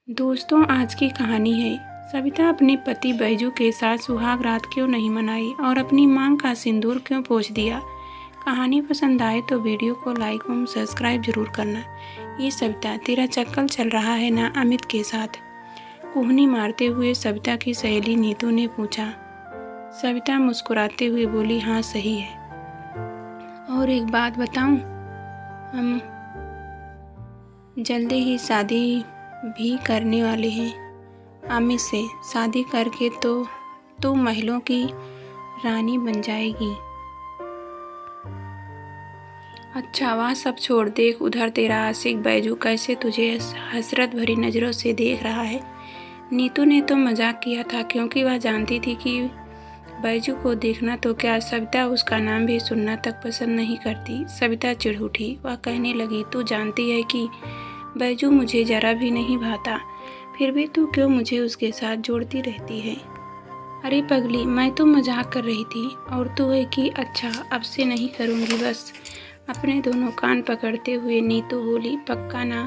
दोस्तों, आज की कहानी है सविता अपने पति बैजू के साथ सुहाग रात क्यों नहीं मनाई और अपनी मांग का सिंदूर क्यों पोंछ दिया। कहानी पसंद आए तो वीडियो को लाइक और सब्सक्राइब जरूर करना। ये सविता, तेरा चक्कर चल रहा है ना अमित के साथ? कुहनी मारते हुए सविता की सहेली नीतू ने पूछा। सविता मुस्कुराते हुए बोली, हाँ सही है। और एक बात बताऊं, हम जल्दी ही शादी भी करने वाले हैं अमित से। शादी करके तो तू महलों की रानी बन जाएगी। अच्छा, वह सब छोड़, देख उधर तेरा आशिक बैजू कैसे तुझे हसरत भरी नज़रों से देख रहा है। नीतू ने तो मजाक किया था, क्योंकि वह जानती थी कि बैजू को देखना तो क्या, सविता उसका नाम भी सुनना तक पसंद नहीं करती। सविता चिढ़ उठी। वह कहने लगी, तू जानती है कि बैजू मुझे जरा भी नहीं भाता, फिर भी तू क्यों मुझे उसके साथ जोड़ती रहती है? अरे पगली, मैं तो मजाक कर रही थी, और तू है कि अच्छा अब से नहीं करूँगी बस। अपने दोनों कान पकड़ते हुए नीतू बोली, पक्का ना?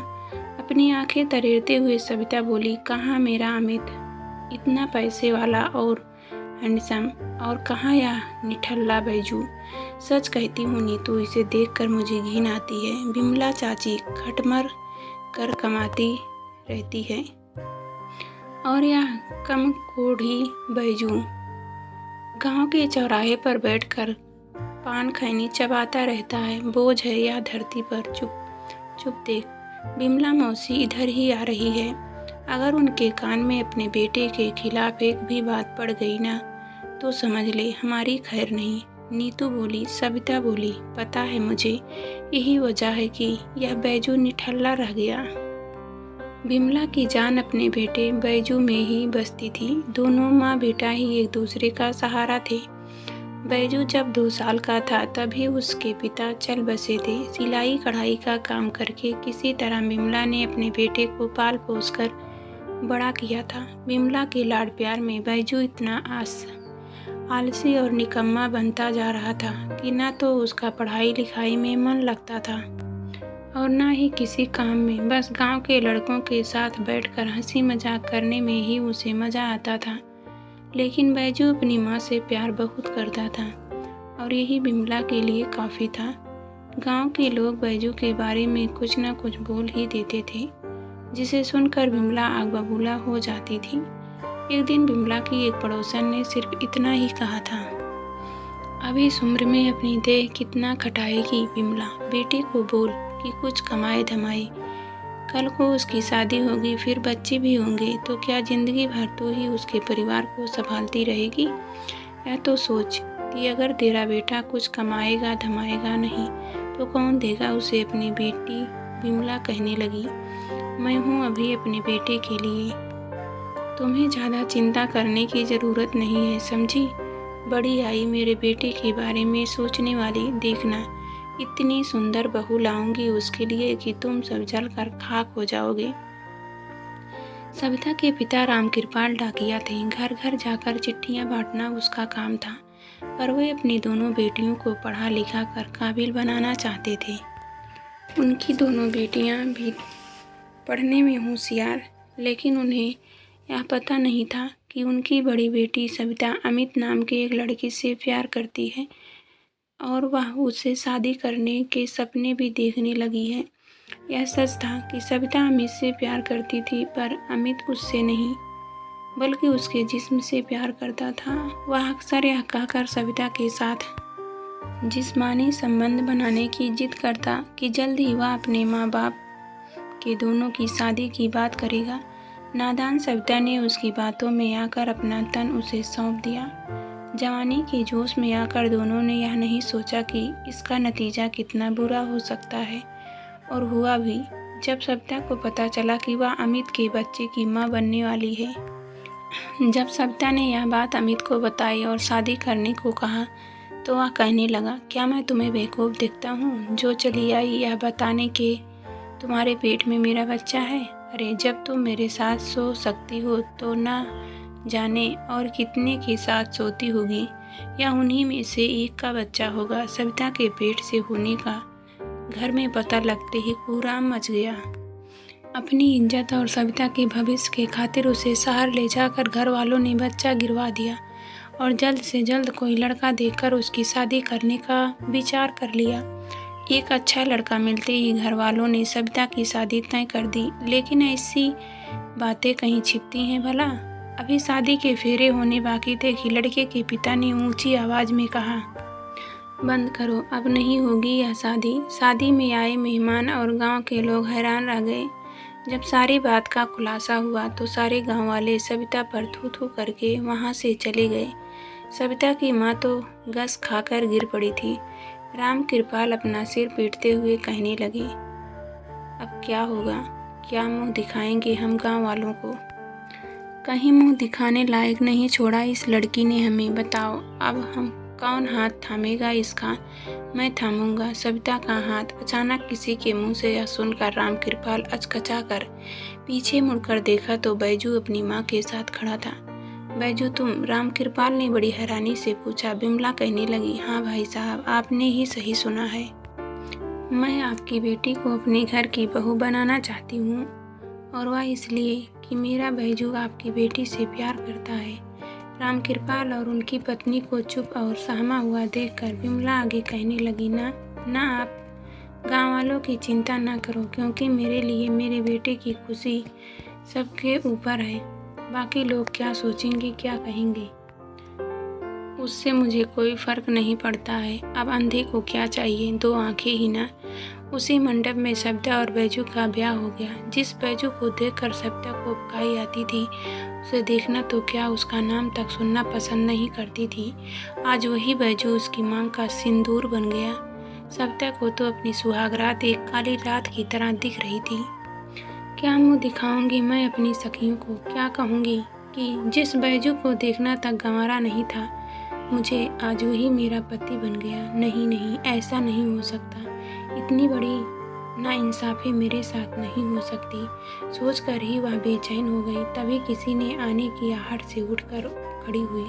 अपनी आंखें तरेरते हुए सविता बोली, कहाँ मेरा अमित, इतना पैसे वाला और हैंडसम, और कहाँ यह निठल्ला बैजू। सच कहती हूँ नीतू, इसे देखकर मुझे घिन आती है। बिमला चाची खटमर कर कमाती रहती है, और यह कम कोढ़ी बैजू गांव के चौराहे पर बैठकर पान खैनी चबाता रहता है। बोझ है यह धरती पर। चुप चुप देख, बिमला मौसी इधर ही आ रही है। अगर उनके कान में अपने बेटे के खिलाफ एक भी बात पड़ गई ना, तो समझ ले हमारी खैर नहीं। नीतू बोली। सविता बोली, पता है मुझे, यही वजह है कि यह बैजू निठल्ला रह गया। बिमला की जान अपने बेटे बैजू में ही बसती थी। दोनों माँ बेटा ही एक दूसरे का सहारा थे। बैजू जब 2 साल का था तभी उसके पिता चल बसे थे। सिलाई कढ़ाई का काम करके किसी तरह बिमला ने अपने बेटे को पाल पोस कर बड़ा किया था। बिमला के लाड प्यार में बैजू इतना आलसी और निकम्मा बनता जा रहा था कि ना तो उसका पढ़ाई लिखाई में मन लगता था और ना ही किसी काम में। बस गांव के लड़कों के साथ बैठकर हंसी मजाक करने में ही उसे मज़ा आता था। लेकिन बैजू अपनी माँ से प्यार बहुत करता था, और यही बिमला के लिए काफ़ी था। गांव के लोग बैजू के बारे में कुछ ना कुछ बोल ही देते थे, जिसे सुनकर बिमला आग बबूला हो जाती थी। एक दिन बिमला की एक पड़ोसन ने सिर्फ इतना ही कहा था, अभी इस उम्र में अपनी देह कितना खटाएगी बिमला, बेटी को बोल कि कुछ कमाए धमाए। कल को उसकी शादी होगी, फिर बच्चे भी होंगे, तो क्या जिंदगी भर तो ही उसके परिवार को संभालती रहेगी? या तो सोच कि अगर तेरा बेटा कुछ कमाएगा धमाएगा नहीं, तो कौन देगा उसे अपनी बेटी? बिमला कहने लगी, मैं हूँ अभी अपने बेटे के लिए। तुम्हें ज़्यादा चिंता करने की ज़रूरत नहीं है, समझी? बड़ी आई मेरे बेटे के बारे में सोचने वाली, देखना इतनी सुंदर बहू लाऊंगी उसके लिए कि तुम सब जल कर खाक हो जाओगे। सविता के पिता रामकृपाल डाकिया थे। घर घर जाकर चिट्ठियां बांटना उसका काम था, पर वे अपनी दोनों बेटियों को पढ़ा लिखा कर काबिल बनाना चाहते थे। उनकी दोनों बेटियां भी पढ़ने में होशियार, लेकिन उन्हें यह पता नहीं था कि उनकी बड़ी बेटी सविता अमित नाम के एक लड़के से प्यार करती है, और वह उससे शादी करने के सपने भी देखने लगी है। यह सच था कि सविता अमित से प्यार करती थी, पर अमित उससे नहीं बल्कि उसके जिस्म से प्यार करता था। वह अक्सर यह कहकर सविता के साथ जिस्मानी संबंध बनाने की जिद करता कि जल्द ही वह अपने माँ बाप के दोनों की शादी की बात करेगा। नादान सविता ने उसकी बातों में आकर अपना तन उसे सौंप दिया। जवानी के जोश में आकर दोनों ने यह नहीं सोचा कि इसका नतीजा कितना बुरा हो सकता है, और हुआ भी। जब सविता को पता चला कि वह अमित के बच्चे की मां बनने वाली है, जब सविता ने यह बात अमित को बताई और शादी करने को कहा, तो वह कहने लगा, क्या मैं तुम्हें बेवकूफ़ दिखता हूँ जो चली आई यह बताने के तुम्हारे पेट में मेरा बच्चा है? अरे जब तुम मेरे साथ सो सकती हो तो ना जाने और कितने के साथ सोती होगी, या उन्हीं में से एक का बच्चा होगा। सविता के पेट से होने का घर में पता लगते ही कोहराम मच गया। अपनी इज्जत और सविता के भविष्य के खातिर उसे शहर ले जाकर घर वालों ने बच्चा गिरवा दिया और जल्द से जल्द कोई लड़का देखकर उसकी शादी करने का विचार कर लिया। एक अच्छा लड़का मिलते ही घर वालों ने सविता की शादी तय कर दी। लेकिन ऐसी बातें कहीं छिपती हैं भला? अभी शादी के फेरे होने बाकी थे कि लड़के के पिता ने ऊंची आवाज़ में कहा, बंद करो, अब नहीं होगी यह शादी। शादी में आए मेहमान और गांव के लोग हैरान रह गए। जब सारी बात का खुलासा हुआ तो सारे गांव वाले सविता पर थू थू करके वहां से चले गए। सविता की माँ तो गस खाकर गिर पड़ी थी। राम कृपाल अपना सिर पीटते हुए कहने लगे, अब क्या होगा? क्या मुंह दिखाएंगे हम गांव वालों को? कहीं मुंह दिखाने लायक नहीं छोड़ा इस लड़की ने हमें। बताओ अब हम कौन हाथ थामेगा इसका? मैं थामूंगा सविता का हाथ। अचानक किसी के मुंह से यह सुनकर राम कृपाल अचकचा कर पीछे मुड़कर देखा तो बैजू अपनी माँ के साथ खड़ा था। बैजू तुम? राम कृपाल ने बड़ी हैरानी से पूछा। बिमला कहने लगी, हाँ भाई साहब, आपने ही सही सुना है। मैं आपकी बेटी को अपने घर की बहू बनाना चाहती हूँ, और वह इसलिए कि मेरा बैजू आपकी बेटी से प्यार करता है। राम कृपाल और उनकी पत्नी को चुप और सहमा हुआ देखकर बिमला आगे कहने लगी, ना आप गांव वालों की चिंता ना करो, क्योंकि मेरे लिए मेरे बेटे की खुशी सबके ऊपर है। बाकी लोग क्या सोचेंगे, क्या कहेंगे, उससे मुझे कोई फर्क नहीं पड़ता है। अब अंधे को क्या चाहिए, दो आंखें ही ना। उसी मंडप में सविता और बैजू का ब्याह हो गया। जिस बैजू को देखकर सविता को उपकाई आती थी, उसे देखना तो क्या उसका नाम तक सुनना पसंद नहीं करती थी, आज वही बैजू उसकी मांग का सिंदूर बन गया। सविता को तो अपनी सुहागरात एक काली रात की तरह दिख रही थी। क्या मुँह दिखाऊंगी मैं अपनी सखियों को? क्या कहूँगी कि जिस बैजू को देखना तक गंवारा नहीं था, मुझे आज वही मेरा पति बन गया? नहीं, ऐसा नहीं हो सकता। इतनी बड़ी नाइंसाफ़ी मेरे साथ नहीं हो सकती। सोचकर ही वह बेचैन हो गई। तभी किसी ने आने की आहट से उठकर खड़ी हुई।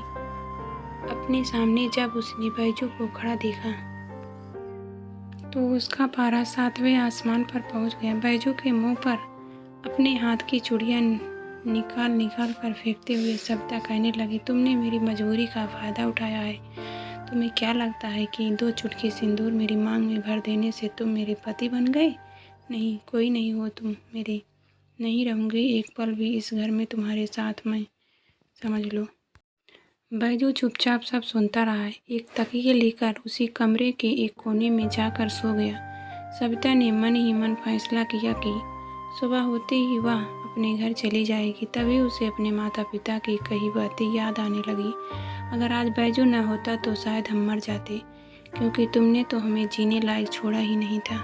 अपने सामने जब उसने बैजू को खड़ा देखा तो उसका पारा 7वें आसमान पर पहुंच गया। बैजू के मुंह पर अपने हाथ की चूड़ियाँ निकाल कर फेंकते हुए सविता कहने लगी, तुमने मेरी मजबूरी का फ़ायदा उठाया है। तुम्हें क्या लगता है कि 2 चुटकी सिंदूर मेरी मांग में भर देने से तुम मेरे पति बन गए? नहीं, कोई नहीं हो तुम मेरे। नहीं रहूँगी एक पल भी इस घर में तुम्हारे साथ मैं, समझ लो। बैजू चुपचाप सब सुनता रहा। एक तकिए लेकर उसी कमरे के एक कोने में जाकर सो गया। सविता ने मन ही मन फैसला किया कि सुबह होते ही वह अपने घर चली जाएगी। तभी उसे अपने माता पिता की कही बातें याद आने लगी। अगर आज बैजू न होता तो शायद हम मर जाते, क्योंकि तुमने तो हमें जीने लायक छोड़ा ही नहीं था।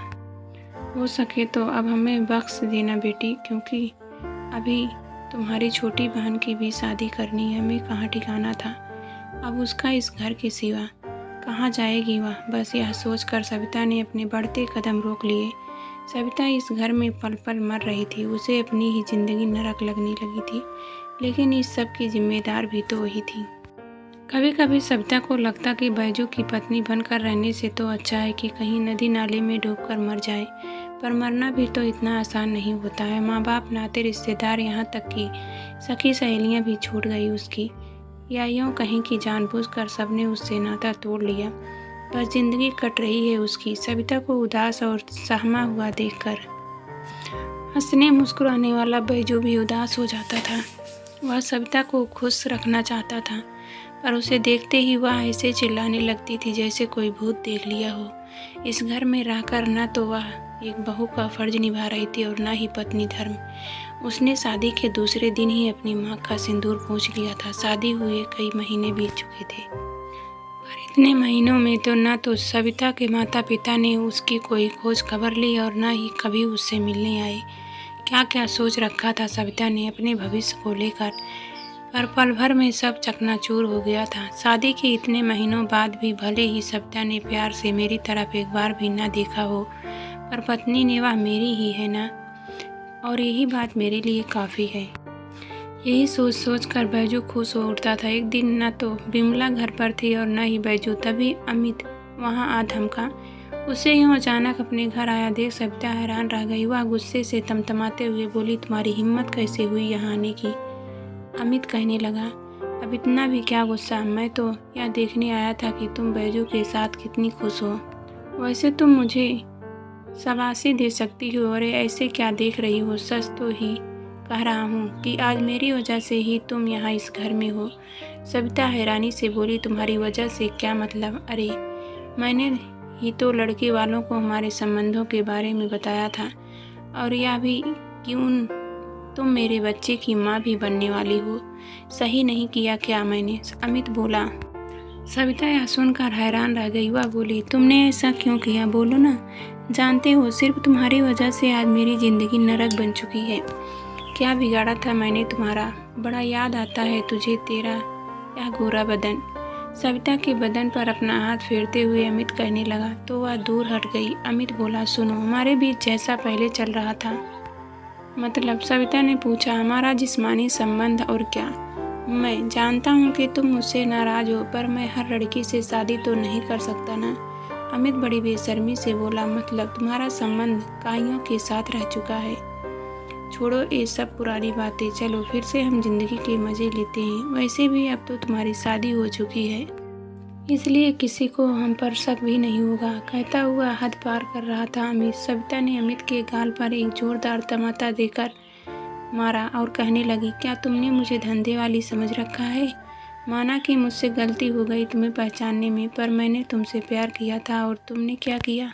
हो सके तो अब हमें बख्श देना बेटी, क्योंकि अभी तुम्हारी छोटी बहन की भी शादी करनी है। हमें कहाँ ठिकाना था अब उसका इस घर के सिवा? कहाँ जाएगी वह? बस यह सोचकर सविता ने अपने बढ़ते कदम रोक लिए। सविता इस घर में पल पल मर रही थी। उसे अपनी ही जिंदगी नरक लगने लगी थी, लेकिन इस सब की जिम्मेदार भी तो वही थी। कभी कभी सविता को लगता कि बैजू की पत्नी बनकर रहने से तो अच्छा है कि कहीं नदी नाले में डूबकर मर जाए। पर मरना भी तो इतना आसान नहीं होता है। माँ बाप, नाते, रिश्तेदार, यहाँ तक कि सखी सहेलियाँ भी छूट गई उसकी, या यूँ कहीं कि जानबूझकर सबने उससे नाता तोड़ लिया। बस जिंदगी कट रही है उसकी। सविता को उदास और सहमा हुआ देखकर हंसने मुस्कुराने वाला बैजू भी उदास हो जाता था। वह सविता को खुश रखना चाहता था, पर उसे देखते ही वह ऐसे चिल्लाने लगती थी जैसे कोई भूत देख लिया हो। इस घर में रहकर न तो वह एक बहू का फर्ज निभा रही थी और न ही पत्नी धर्म। उसने शादी के दूसरे दिन ही अपनी माँ का सिंदूर पोंछ लिया था। शादी हुए कई महीने बीत चुके थे, पर इतने महीनों में तो न तो सविता के माता पिता ने उसकी कोई खोज खबर ली और न ही कभी उससे मिलने आए। क्या क्या सोच रखा था सविता ने अपने भविष्य को लेकर, पर पल भर में सब चकनाचूर हो गया था। शादी के इतने महीनों बाद भी भले ही सविता ने प्यार से मेरी तरफ एक बार भी ना देखा हो, पर पत्नी ने वह मेरी ही है ना, और यही बात मेरे लिए काफ़ी है। यही सोच सोच कर बैजू खुश हो उठता था। एक दिन न तो बिमला घर पर थी और न ही बैजू। तभी अमित वहाँ आ धमका। उसे यूँ अचानक अपने घर आया देख सविता हैरान रह गई। वह गुस्से से तमतमाते हुए बोली, तुम्हारी हिम्मत कैसे हुई यहाँ आने की? अमित कहने लगा, अब इतना भी क्या गुस्सा, मैं तो यह देखने आया था कि तुम बैजू के साथ कितनी खुश हो। वैसे तुम मुझे शाबाशी दे सकती हो और ऐसे क्या देख रही हो, सच तो ही कह रहा हूँ कि आज मेरी वजह से ही तुम यहाँ इस घर में हो। सविता हैरानी से बोली, तुम्हारी वजह से क्या मतलब? अरे मैंने ही तो लड़के वालों को हमारे संबंधों के बारे में बताया था, और यह भी क्यों तुम मेरे बच्चे की माँ भी बनने वाली हो। सही नहीं किया क्या मैंने? अमित बोला। सविता यह सुनकर हैरान रह गई। वह बोली, तुमने ऐसा क्यों किया, बोलो ना। जानते हो सिर्फ तुम्हारी वजह से आज मेरी ज़िंदगी नरक बन चुकी है। क्या बिगाड़ा था मैंने तुम्हारा? बड़ा याद आता है तुझे तेरा यह गोरा बदन। सविता के बदन पर अपना हाथ फेरते हुए अमित कहने लगा तो वह दूर हट गई। अमित बोला, सुनो, हमारे बीच जैसा पहले चल रहा था। मतलब? सविता ने पूछा, हमारा जिस्मानी संबंध और क्या। मैं जानता हूँ कि तुम मुझसे नाराज हो, पर मैं हर लड़की से शादी तो नहीं कर सकता ना। अमित बड़ी बेशर्मी से बोला, मतलब तुम्हारा संबंध काइयों के साथ रह चुका है। छोड़ो ये सब पुरानी बातें, चलो फिर से हम जिंदगी के मज़े लेते हैं। वैसे भी अब तो तुम्हारी शादी हो चुकी है, इसलिए किसी को हम पर शक भी नहीं होगा। कहता हुआ हद पार कर रहा था अमित। सविता ने अमित के गाल पर एक जोरदार तमाचा देकर मारा और कहने लगी, क्या तुमने मुझे धंधे वाली समझ रखा है? माना कि मुझसे गलती हो गई तुम्हें पहचानने में, पर मैंने तुमसे प्यार किया था और तुमने क्या किया?